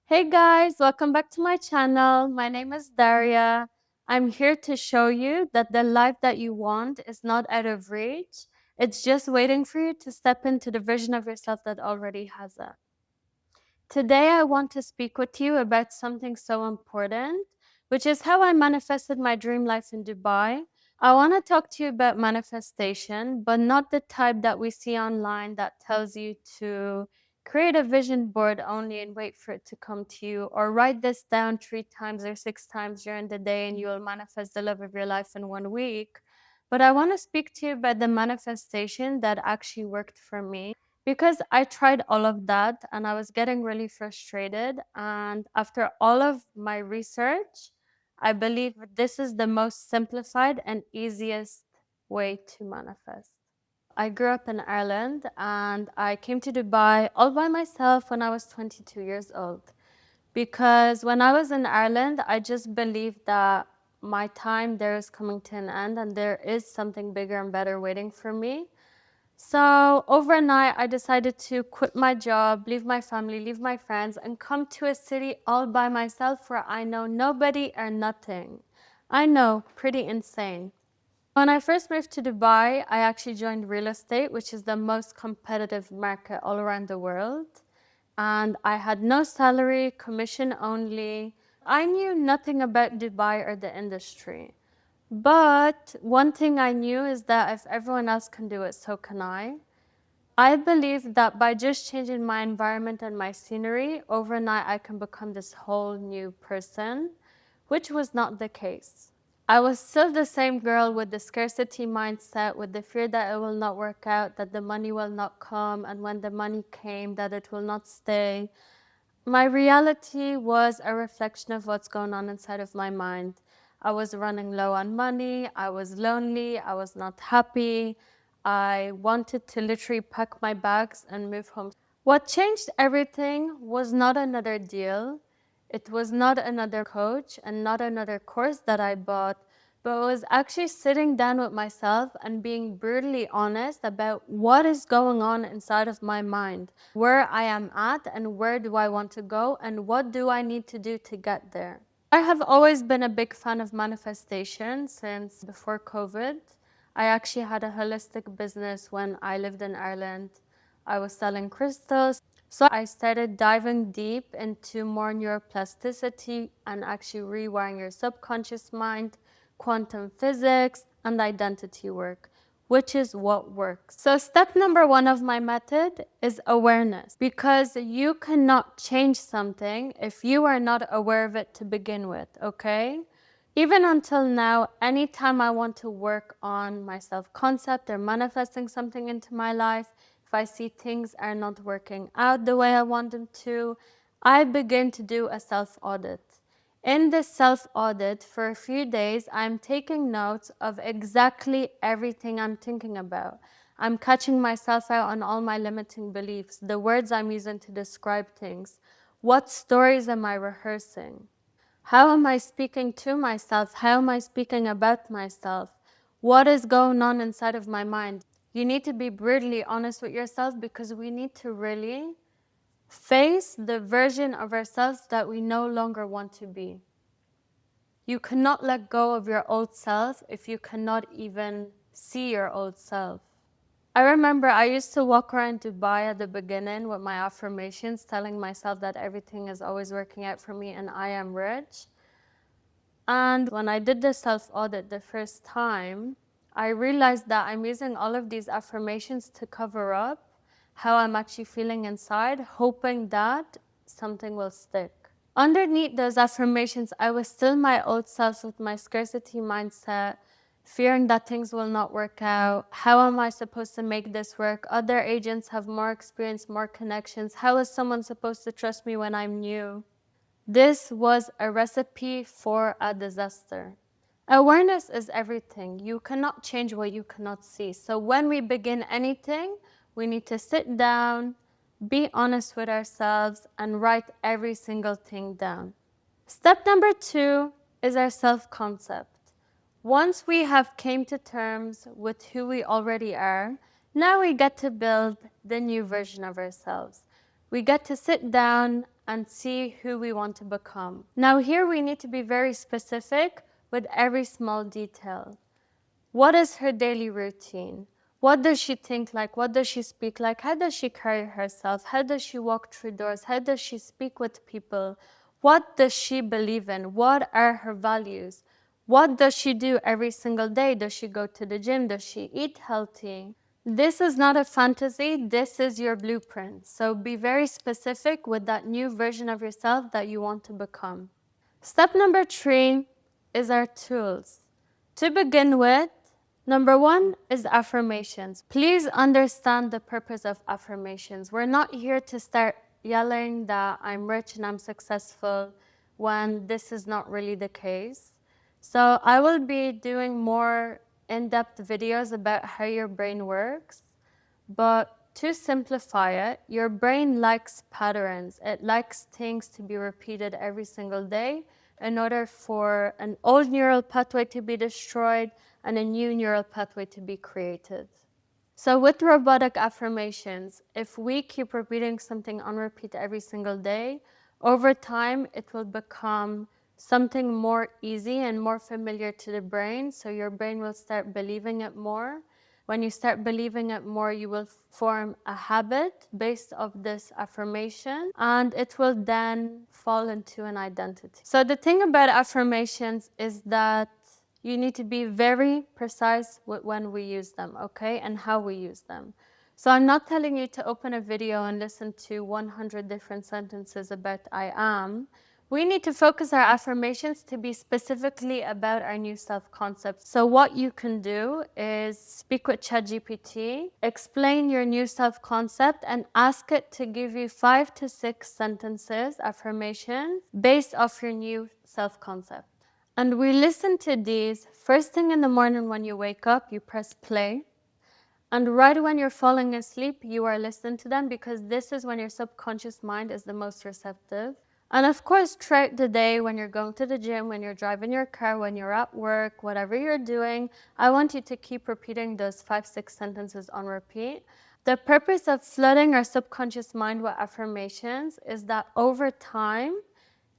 Hey guys, welcome back to my channel. My name is Daria. I'm here to show you that the life that you want is not out of reach. It's just waiting for you to step into the version of yourself that already has it. Today, I want to speak with you about something so important, which is how I manifested my dream life in Dubai. I want to talk to you about manifestation, but not the type that we see online that tells you to create a vision board only and wait for it to come to you, or write this down 3 times or 6 times during the day and you will manifest the love of your life in 1 week. But I want to speak to you about the manifestation that actually worked for me because I tried all of that and I was getting really frustrated. And after all of my research, I believe this is the most simplified and easiest way to manifest. I grew up in Ireland and I came to Dubai all by myself when I was 22 years old. Because when I was in Ireland, I just believed that my time there is coming to an end and there is something bigger and better waiting for me. So overnight, I decided to quit my job, leave my family, leave my friends, and come to a city all by myself where I know nobody or nothing. I know, pretty insane. When I first moved to Dubai, I actually joined real estate, which is the most competitive market all around the world. And I had no salary, commission only. I knew nothing about Dubai or the industry. But one thing I knew is that if everyone else can do it, so can I. I believe that by just changing my environment and my scenery, overnight I can become this whole new person, which was not the case. I was still the same girl with the scarcity mindset, with the fear that it will not work out, that the money will not come, and when the money came, that it will not stay. My reality was a reflection of what's going on inside of my mind. I was running low on money, I was lonely, I was not happy. I wanted to literally pack my bags and move home. What changed everything was not another deal. It was not another coach and not another course that I bought, but it was actually sitting down with myself and being brutally honest about what is going on inside of my mind, where I am at, and where do I want to go, and what do I need to do to get there. I have always been a big fan of manifestation since before COVID. I actually had a holistic business when I lived in Ireland. I was selling crystals. So I started diving deep into more neuroplasticity and actually rewiring your subconscious mind, quantum physics, and identity work, which is what works. So step number 1 of my method is awareness, because you cannot change something if you are not aware of it to begin with, okay? Even until now, anytime I want to work on my self-concept or manifesting something into my life, if I see things are not working out the way I want them to, I begin to do a self-audit. In this self-audit, for a few days, I'm taking notes of exactly everything I'm thinking about. I'm catching myself out on all my limiting beliefs, the words I'm using to describe things. What stories am I rehearsing? How am I speaking to myself? How am I speaking about myself? What is going on inside of my mind? You need to be brutally honest with yourself because we need to really face the version of ourselves that we no longer want to be. You cannot let go of your old self if you cannot even see your old self. I remember I used to walk around Dubai at the beginning with my affirmations, telling myself that everything is always working out for me and I am rich. And when I did the self-audit the first time, I realized that I'm using all of these affirmations to cover up how I'm actually feeling inside, hoping that something will stick. Underneath those affirmations, I was still my old self with my scarcity mindset, fearing that things will not work out. How am I supposed to make this work? Other agents have more experience, more connections. How is someone supposed to trust me when I'm new? This was a recipe for a disaster. Awareness is everything. You cannot change what you cannot see. So when we begin anything, we need to sit down, be honest with ourselves, and write every single thing down. Step number 2 is our self-concept. Once we have came to terms with who we already are, now we get to build the new version of ourselves. We get to sit down and see who we want to become. Now here we need to be very specific with every small detail. What is her daily routine? What does she think like? What does she speak like? How does she carry herself? How does she walk through doors? How does she speak with people? What does she believe in? What are her values? What does she do every single day? Does she go to the gym? Does she eat healthy? This is not a fantasy, this is your blueprint. So be very specific with that new version of yourself that you want to become. Step number 3 is our tools. To begin with, number 1 is affirmations. Please understand the purpose of affirmations. We're not here to start yelling that I'm rich and I'm successful when this is not really the case. So I will be doing more in-depth videos about how your brain works. But to simplify it, your brain likes patterns. It likes things to be repeated every single day in order for an old neural pathway to be destroyed and a new neural pathway to be created. So with robotic affirmations, if we keep repeating something on repeat every single day, over time it will become something more easy and more familiar to the brain, so your brain will start believing it more. When you start believing it more, you will form a habit based off this affirmation, and it will then fall into an identity. So the thing about affirmations is that you need to be very precise with when we use them, okay, and how we use them. So I'm not telling you to open a video and listen to 100 different sentences about I am. We need to focus our affirmations to be specifically about our new self-concept. So what you can do is speak with ChatGPT, explain your new self-concept, and ask it to give you 5 to 6 sentences, affirmations, based off your new self-concept. And we listen to these first thing in the morning when you wake up, you press play. And right when you're falling asleep, you are listening to them because this is when your subconscious mind is the most receptive. And of course, throughout the day, when you're going to the gym, when you're driving your car, when you're at work, whatever you're doing, I want you to keep repeating those 5, 6 sentences on repeat. The purpose of flooding our subconscious mind with affirmations is that over time,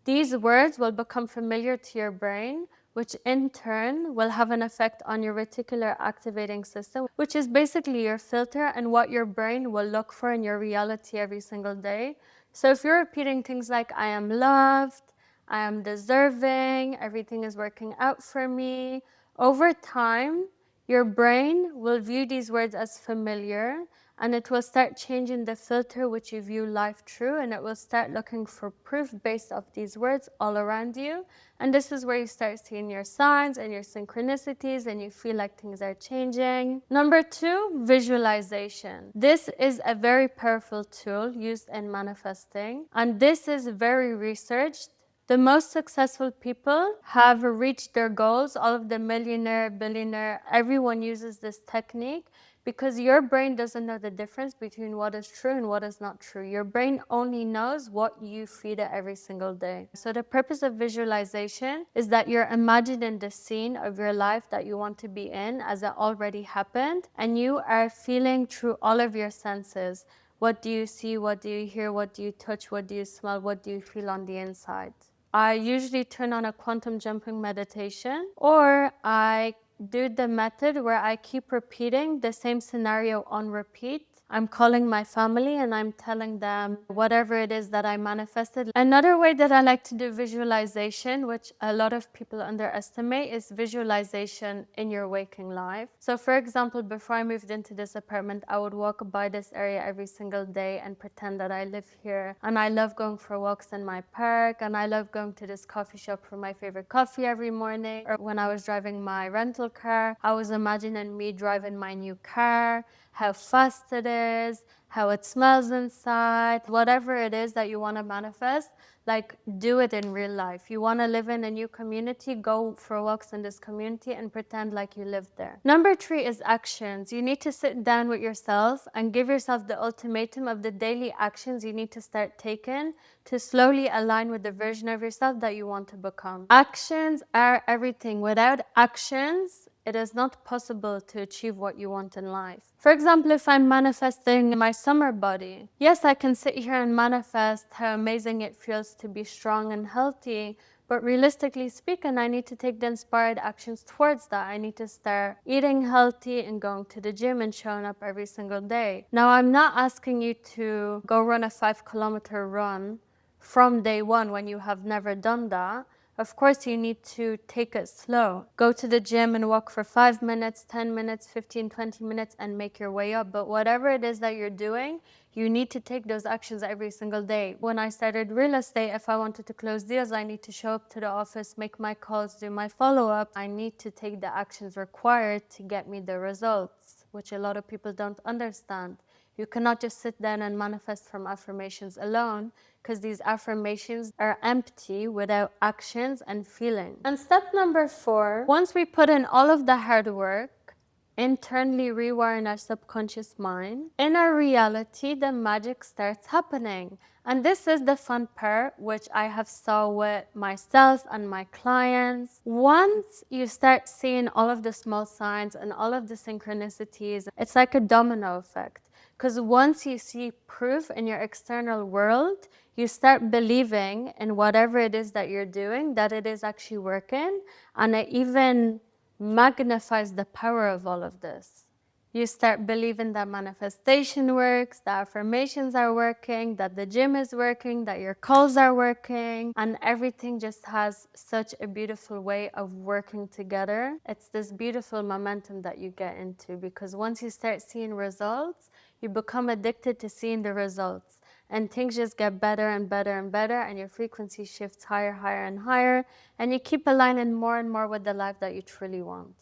these words will become familiar to your brain, which in turn will have an effect on your reticular activating system, which is basically your filter and what your brain will look for in your reality every single day. So if you're repeating things like, I am loved, I am deserving, everything is working out for me, over time, your brain will view these words as familiar, and it will start changing the filter which you view life through, and it will start looking for proof based off these words all around you. And this is where you start seeing your signs and your synchronicities, and you feel like things are changing. Number 2, visualization. This is a very powerful tool used in manifesting, and this is very researched. The most successful people have reached their goals. All of the millionaire, billionaire, everyone uses this technique because your brain doesn't know the difference between what is true and what is not true. Your brain only knows what you feed it every single day. So the purpose of visualization is that you're imagining the scene of your life that you want to be in as it already happened, and you are feeling through all of your senses. What do you see? What do you hear? What do you touch? What do you smell? What do you feel on the inside? I usually turn on a quantum jumping meditation, or I do the method where I keep repeating the same scenario on repeat. I'm calling my family and I'm telling them whatever it is that I manifested. Another way that I like to do visualization, which a lot of people underestimate, is visualization in your waking life. So for example, before I moved into this apartment, I would walk by this area every single day and pretend that I live here. And I love going for walks in my park, and I love going to this coffee shop for my favorite coffee every morning. Or when I was driving my rental car, I was imagining me driving my new car, how fast it is, how it smells inside, whatever it is that you want to manifest, like do it in real life. You want to live in a new community, go for walks in this community and pretend like you live there. Number 3 is actions. You need to sit down with yourself and give yourself the ultimatum of the daily actions you need to start taking to slowly align with the version of yourself that you want to become. Actions are everything. Without actions, it is not possible to achieve what you want in life. For example, if I'm manifesting my summer body, yes, I can sit here and manifest how amazing it feels to be strong and healthy, but realistically speaking, I need to take the inspired actions towards that. I need to start eating healthy and going to the gym and showing up every single day. Now, I'm not asking you to go run a 5-kilometer run from day one when you have never done that. Of course, you need to take it slow. Go to the gym and walk for 5 minutes, 10 minutes, 15, 20 minutes and make your way up. But whatever it is that you're doing, you need to take those actions every single day. When I started real estate, if I wanted to close deals, I need to show up to the office, make my calls, do my follow-up. I need to take the actions required to get me the results, which a lot of people don't understand. You cannot just sit down and manifest from affirmations alone, because these affirmations are empty without actions and feelings. And step number 4, once we put in all of the hard work, internally rewiring our subconscious mind, in our reality, the magic starts happening. And this is the fun part, which I have saw with myself and my clients. Once you start seeing all of the small signs and all of the synchronicities, it's like a domino effect. Because once you see proof in your external world, you start believing in whatever it is that you're doing, that it is actually working, and it even magnifies the power of all of this. You start believing that manifestation works, that affirmations are working, that the gym is working, that your calls are working, and everything just has such a beautiful way of working together. It's this beautiful momentum that you get into, because once you start seeing results, you become addicted to seeing the results. And things just get better and better and better, and your frequency shifts higher, higher and higher, and you keep aligning more and more with the life that you truly want.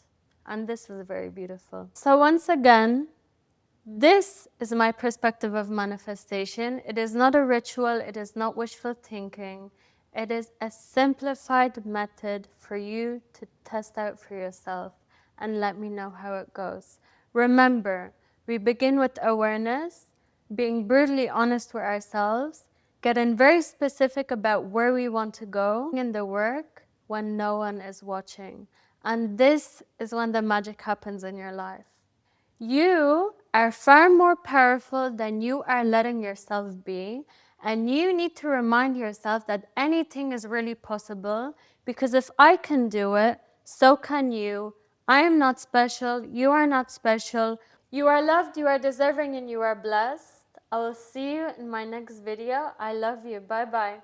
And this is very beautiful. So once again, this is my perspective of manifestation. It is not a ritual, it is not wishful thinking. It is a simplified method for you to test out for yourself and let me know how it goes. Remember, we begin with awareness, being brutally honest with ourselves, getting very specific about where we want to go in the work when no one is watching. And this is when the magic happens in your life. You are far more powerful than you are letting yourself be. And you need to remind yourself that anything is really possible, because if I can do it, so can you. I am not special. You are not special. You are loved, you are deserving, and you are blessed. I will see you in my next video. I love you. Bye-bye.